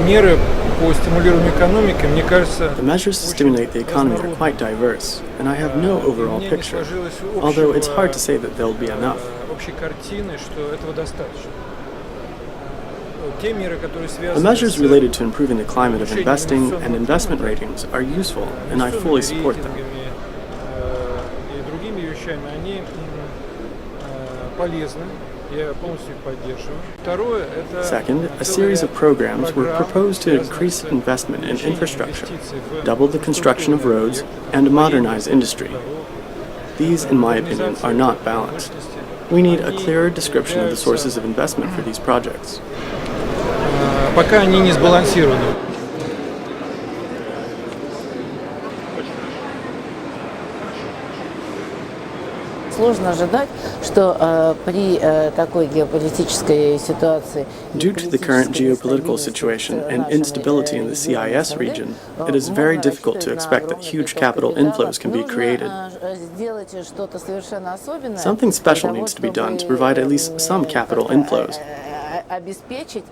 The measures to stimulate the economy are quite diverse, and I have no overall picture, although it's hard to say that there'll be enough. The measures related to improving the climate of investing and investment ratings are useful, and I fully support them. Second, a series of programs were proposed to increase investment in infrastructure, double the construction of roads, and modernize industry. These, in my opinion, are not balanced. We need a clearer description of the sources of investment for these projects. Пока они не сбалансированы. Сложно ожидать, что при такой геополитической ситуации. Due to the current geopolitical situation and instability in the CIS region, it is very difficult to expect that huge capital inflows can be created. Something special needs to be done to provide at least some capital inflows. Обеспечить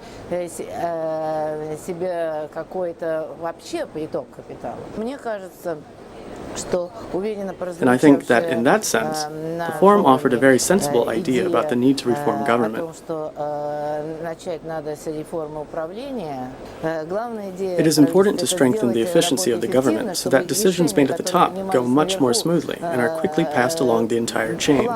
себе какой-то вообще приток капитала. Мне кажется, and I think that in that sense, the forum offered a very sensible idea about the need to reform government. It is important to strengthen the efficiency of the government so that decisions made at the top go much more smoothly and are quickly passed along the entire chain.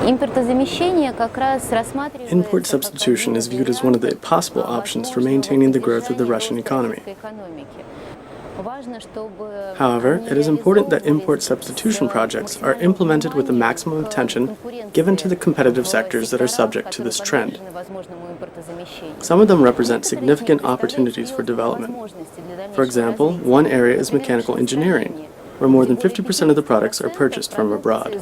Import substitution is viewed as one of the possible options for maintaining the growth of the Russian economy. However, it is important that import substitution projects are implemented with the maximum attention given to the competitive sectors that are subject to this trend. Some of them represent significant opportunities for development. For example, one area is mechanical engineering, where more than 50% of the products are purchased from abroad.